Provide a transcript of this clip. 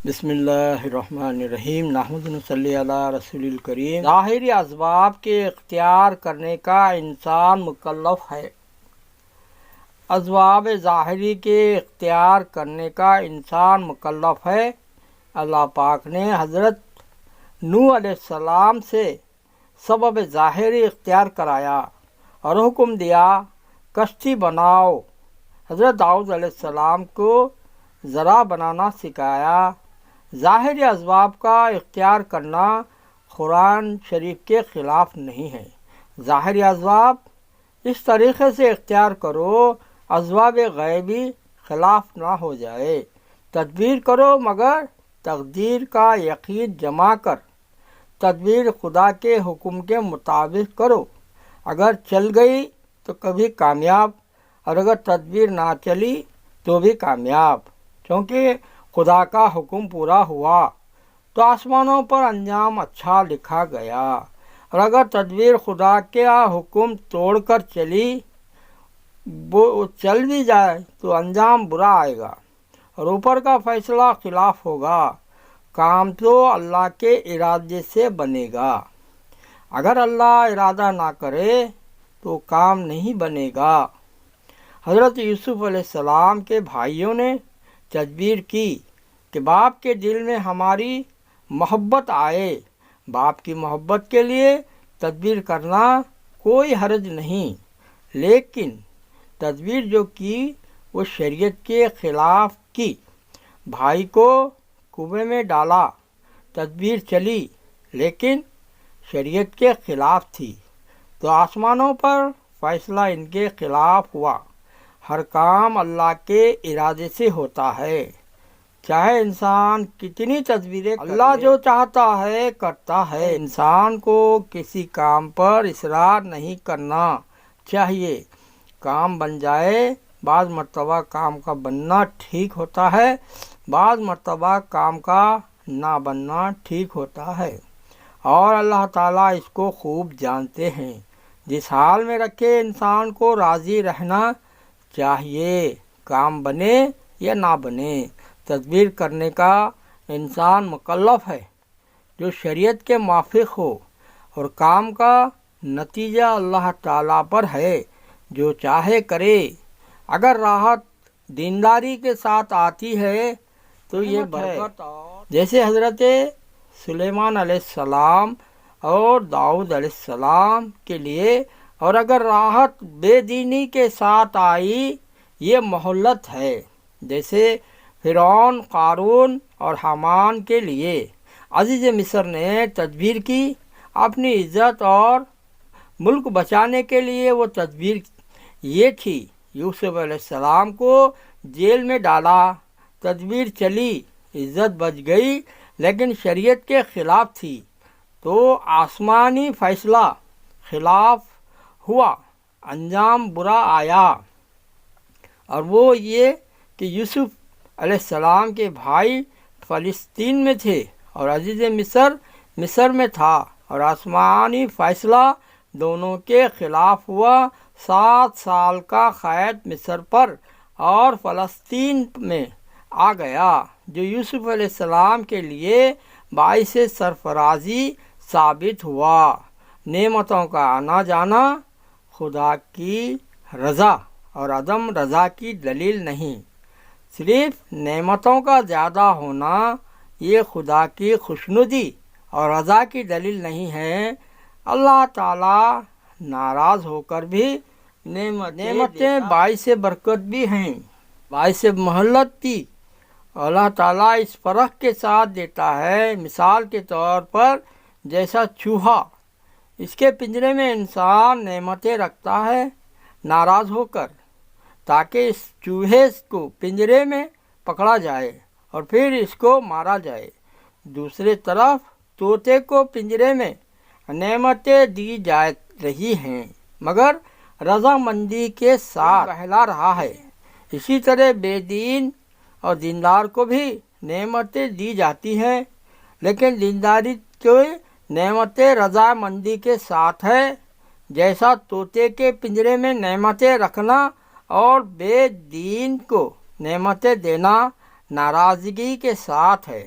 بسم اللہ الرحمن الرحیم نحمد و صلی علی رسول الکریم۔ ظاہری اسباب کے اختیار کرنے کا انسان مکلف ہے۔ اسباب ظاہری کے اختیار کرنے کا انسان مکلف ہے۔ اللہ پاک نے حضرت نوح علیہ السلام سے سبب ظاہری اختیار کرایا اور حکم دیا کشتی بناؤ۔ حضرت داؤد علیہ السلام کو ذرا بنانا سکھایا۔ ظاہری اسباب کا اختیار کرنا قرآن شریف کے خلاف نہیں ہے۔ ظاہری اسباب اس طریقے سے اختیار کرو اسباب غیبی خلاف نہ ہو جائے۔ تدبیر کرو مگر تقدیر کا یقین جما کر تدبیر خدا کے حکم کے مطابق کرو۔ اگر چل گئی تو کبھی کامیاب اور اگر تدبیر نہ چلی تو بھی کامیاب، کیونکہ خدا کا حکم پورا ہوا تو آسمانوں پر انجام اچھا لکھا گیا، اور اگر تدبیر خدا کا حکم توڑ کر چل بھی جائے تو انجام برا آئے گا اور اوپر کا فیصلہ خلاف ہوگا۔ کام تو اللہ کے ارادے سے بنے گا، اگر اللہ ارادہ نہ کرے تو کام نہیں بنے گا۔ حضرت یوسف علیہ السلام کے بھائیوں نے تدبیر کی کہ باپ کے دل میں ہماری محبت آئے۔ باپ کی محبت کے لیے تدبیر کرنا کوئی حرج نہیں، لیکن تدبیر جو کی وہ شریعت کے خلاف کی۔ بھائی کو کنویں میں ڈالا، تدبیر چلی لیکن شریعت کے خلاف تھی تو آسمانوں پر فیصلہ ان کے خلاف ہوا۔ ہر کام اللہ کے ارادے سے ہوتا ہے، چاہے انسان کتنی تدبیریں کرے۔ اللہ جو چاہتا ہے کرتا ہے۔ انسان کو کسی کام پر اصرار نہیں کرنا چاہیے۔ کام بن جائے، بعض مرتبہ کام کا بننا ٹھیک ہوتا ہے، بعض مرتبہ کام کا نہ بننا ٹھیک ہوتا ہے، اور اللہ تعالیٰ اس کو خوب جانتے ہیں۔ جس حال میں رکھے انسان کو راضی رہنا چاہیے، کام بنے یا نہ بنے۔ تدبیر کرنے کا انسان مکلف ہے جو شریعت کے موافق ہو، اور کام کا نتیجہ اللہ تعالیٰ پر ہے، جو چاہے کرے۔ اگر راحت دینداری کے ساتھ آتی ہے تو یہ برکت جیسے حضرت سلیمان علیہ السلام اور داؤد علیہ السلام کے لیے، اور اگر راحت بے دینی کے ساتھ آئی یہ مہلت ہے، جیسے فرعون، قارون اور حامان کے لیے۔ عزیز مصر نے تدبیر کی، اپنی عزت اور ملک بچانے کے لیے وہ تدبیر یہ تھی۔ یوسف علیہ السلام کو جیل میں ڈالا، تدبیر چلی، عزت بچ گئی، لیکن شریعت کے خلاف تھی تو آسمانی فیصلہ خلاف ہوا، انجام برا آیا۔ اور وہ یہ کہ یوسف علیہ السلام کے بھائی فلسطین میں تھے اور عزیز مصر میں تھا، اور آسمانی فیصلہ دونوں کے خلاف ہوا۔ 7 سال کا قید مصر پر اور فلسطین میں آ گیا، جو یوسف علیہ السلام کے لیے باعث سرفرازی ثابت ہوا۔ نعمتوں کا آنا جانا خدا کی رضا اور عدم رضا کی دلیل نہیں، صرف نعمتوں کا زیادہ ہونا یہ خدا کی خوشنودی اور رضا کی دلیل نہیں ہے۔ اللہ تعالیٰ ناراض ہو کر بھی نعمتیں باعث برکت بھی ہیں، باعث مہلت بھی۔ اللہ تعالیٰ اس فرق کے ساتھ دیتا ہے، مثال کے طور پر جیسا چوہا اس کے پنجرے میں انسان نعمتیں رکھتا ہے ناراض ہو کر، تاکہ اس چوہے کو پنجرے میں پکڑا جائے اور پھر اس کو مارا جائے۔ دوسری طرف طوطے کو پنجرے میں نعمتیں دی جا رہی ہیں مگر رضامندی کے ساتھ بہلا رہا ہے۔ اسی طرح بے دین اور دیندار کو بھی نعمتیں دی جاتی ہیں، لیکن دینداری کی نعمتیں رضامندی کے ساتھ ہے، جیسا طوطے کے پنجرے میں نعمتیں رکھنا اور بے دین کو نعمتیں دینا ناراضگی کے ساتھ ہے۔